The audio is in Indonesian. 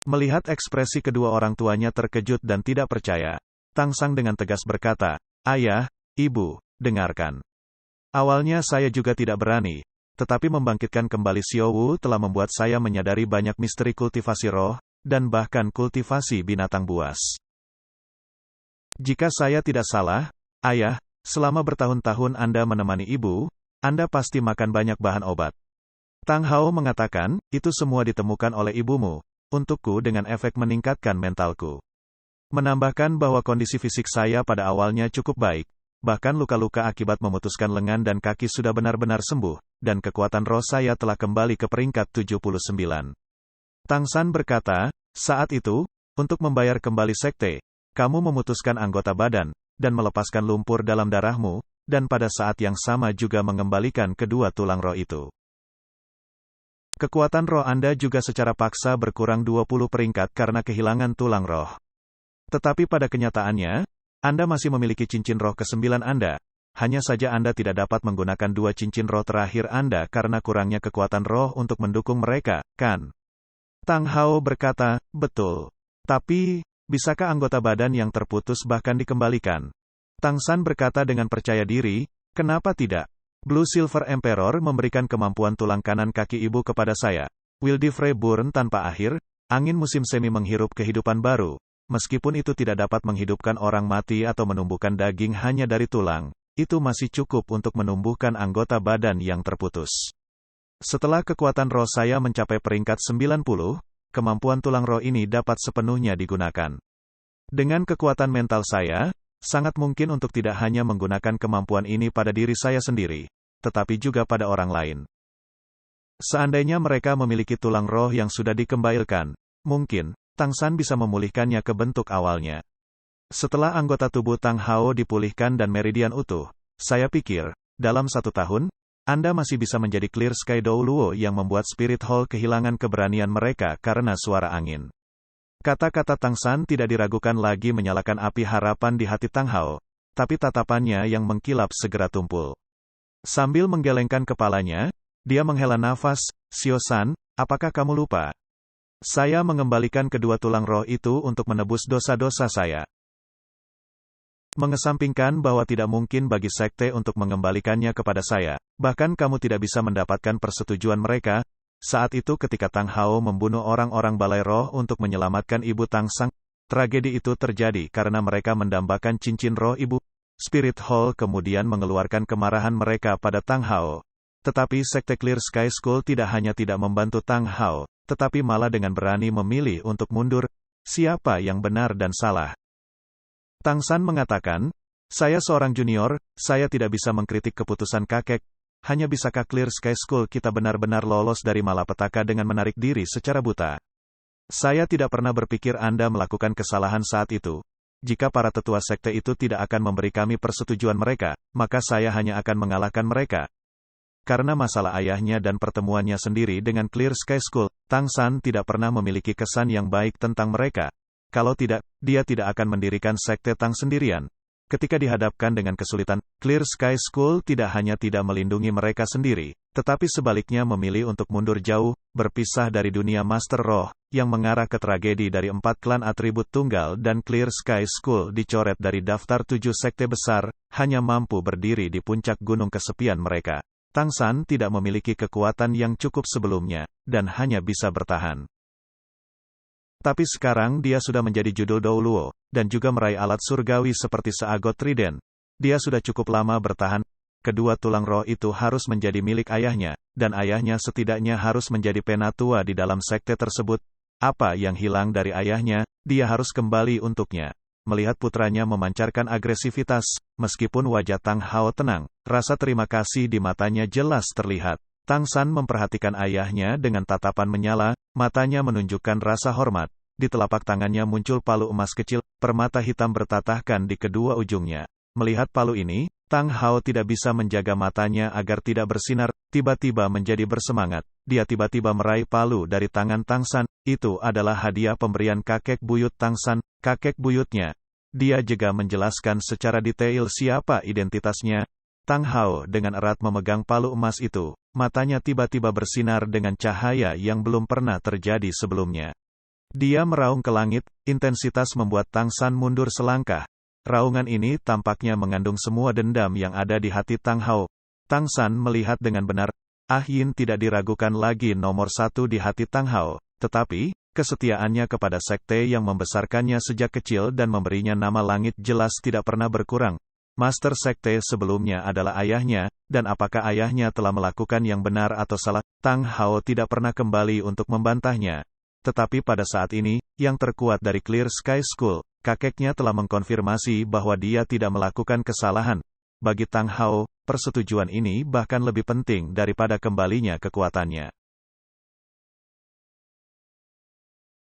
Melihat ekspresi kedua orang tuanya terkejut dan tidak percaya, Tang Sang dengan tegas berkata, "Ayah, Ibu, dengarkan. Awalnya saya juga tidak berani, tetapi membangkitkan kembali Xiao Wu telah membuat saya menyadari banyak misteri kultivasi roh, dan bahkan kultivasi binatang buas. Jika saya tidak salah, Ayah, selama bertahun-tahun Anda menemani Ibu, Anda pasti makan banyak bahan obat." Tang Hao mengatakan, "Itu semua ditemukan oleh ibumu, untukku dengan efek meningkatkan mentalku. Menambahkan bahwa kondisi fisik saya pada awalnya cukup baik, bahkan luka-luka akibat memutuskan lengan dan kaki sudah benar-benar sembuh, dan kekuatan roh saya telah kembali ke peringkat 79. Tang San berkata, "Saat itu, untuk membayar kembali sekte, kamu memutuskan anggota badan, dan melepaskan lumpur dalam darahmu, dan pada saat yang sama juga mengembalikan kedua tulang roh itu. Kekuatan roh Anda juga secara paksa berkurang 20 peringkat karena kehilangan tulang roh. Tetapi pada kenyataannya, Anda masih memiliki cincin roh ke-9 Anda. Hanya saja Anda tidak dapat menggunakan dua cincin roh terakhir Anda karena kurangnya kekuatan roh untuk mendukung mereka, kan?" Tang Hao berkata, "Betul. Tapi, bisakah anggota badan yang terputus bahkan dikembalikan?" Tang San berkata dengan percaya diri, "Kenapa tidak? Blue Silver Emperor memberikan kemampuan tulang kanan kaki ibu kepada saya. Wildifrey Burn tanpa akhir, angin musim semi menghirup kehidupan baru. Meskipun itu tidak dapat menghidupkan orang mati atau menumbuhkan daging hanya dari tulang, itu masih cukup untuk menumbuhkan anggota badan yang terputus. Setelah kekuatan roh saya mencapai peringkat 90, kemampuan tulang roh ini dapat sepenuhnya digunakan. Dengan kekuatan mental saya, sangat mungkin untuk tidak hanya menggunakan kemampuan ini pada diri saya sendiri, tetapi juga pada orang lain. Seandainya mereka memiliki tulang roh yang sudah dikembalikan, mungkin Tang San bisa memulihkannya ke bentuk awalnya. Setelah anggota tubuh Tang Hao dipulihkan dan meridian utuh, saya pikir, dalam 1 tahun, Anda masih bisa menjadi Clear Sky Dou Luo yang membuat Spirit Hall kehilangan keberanian mereka karena suara angin." Kata-kata Tang San tidak diragukan lagi menyalakan api harapan di hati Tang Hao, tapi tatapannya yang mengkilap segera tumpul. Sambil menggelengkan kepalanya, dia menghela nafas, "Xiao-san, apakah kamu lupa? Saya mengembalikan kedua tulang roh itu untuk menebus dosa-dosa saya." Mengesampingkan bahwa tidak mungkin bagi sekte untuk mengembalikannya kepada saya, bahkan kamu tidak bisa mendapatkan persetujuan mereka. Saat itu ketika Tang Hao membunuh orang-orang balai roh untuk menyelamatkan ibu Tang Sang, tragedi itu terjadi karena mereka mendambakan cincin roh ibu. Spirit Hall kemudian mengeluarkan kemarahan mereka pada Tang Hao. Tetapi sekte Clear Sky School tidak hanya tidak membantu Tang Hao, tetapi malah dengan berani memilih untuk mundur. Siapa yang benar dan salah? Tang San mengatakan, "Saya seorang junior, saya tidak bisa mengkritik keputusan kakek. Hanya bisakah Clear Sky School kita benar-benar lolos dari malapetaka dengan menarik diri secara buta? Saya tidak pernah berpikir Anda melakukan kesalahan saat itu. Jika para tetua sekte itu tidak akan memberi kami persetujuan mereka, maka saya hanya akan mengalahkan mereka." Karena masalah ayahnya dan pertemuannya sendiri dengan Clear Sky School, Tang San tidak pernah memiliki kesan yang baik tentang mereka. Kalau tidak, dia tidak akan mendirikan sekte Tang sendirian. Ketika dihadapkan dengan kesulitan, Clear Sky School tidak hanya tidak melindungi mereka sendiri, tetapi sebaliknya memilih untuk mundur jauh, berpisah dari dunia Master Roh, yang mengarah ke tragedi dari 4 klan atribut tunggal dan Clear Sky School dicoret dari daftar 7 sekte besar, hanya mampu berdiri di puncak gunung kesepian mereka. Tang San tidak memiliki kekuatan yang cukup sebelumnya, dan hanya bisa bertahan. Tapi sekarang dia sudah menjadi judul Dou Luo, dan juga meraih alat surgawi seperti seagot trident. Dia sudah cukup lama bertahan. Kedua tulang roh itu harus menjadi milik ayahnya, dan ayahnya setidaknya harus menjadi penatua di dalam sekte tersebut. Apa yang hilang dari ayahnya, dia harus kembali untuknya. Melihat putranya memancarkan agresivitas, meskipun wajah Tang Hao tenang, rasa terima kasih di matanya jelas terlihat. Tang San memperhatikan ayahnya dengan tatapan menyala, matanya menunjukkan rasa hormat. Di telapak tangannya muncul palu emas kecil, permata hitam bertatahkan di kedua ujungnya. Melihat palu ini, Tang Hao tidak bisa menjaga matanya agar tidak bersinar, tiba-tiba menjadi bersemangat. Dia tiba-tiba meraih palu dari tangan Tang San. Itu adalah hadiah pemberian kakek buyut Tang San, kakek buyutnya. Dia juga menjelaskan secara detail siapa identitasnya. Tang Hao dengan erat memegang palu emas itu, matanya tiba-tiba bersinar dengan cahaya yang belum pernah terjadi sebelumnya. Dia meraung ke langit, intensitas membuat Tang San mundur selangkah. Raungan ini tampaknya mengandung semua dendam yang ada di hati Tang Hao. Tang San melihat dengan benar, Ah Yin tidak diragukan lagi nomor satu di hati Tang Hao, tetapi, kesetiaannya kepada sekte yang membesarkannya sejak kecil dan memberinya nama langit jelas tidak pernah berkurang. Master sekte sebelumnya adalah ayahnya, dan apakah ayahnya telah melakukan yang benar atau salah, Tang Hao tidak pernah kembali untuk membantahnya. Tetapi pada saat ini, yang terkuat dari Clear Sky School, kakeknya telah mengkonfirmasi bahwa dia tidak melakukan kesalahan. Bagi Tang Hao, persetujuan ini bahkan lebih penting daripada kembalinya kekuatannya.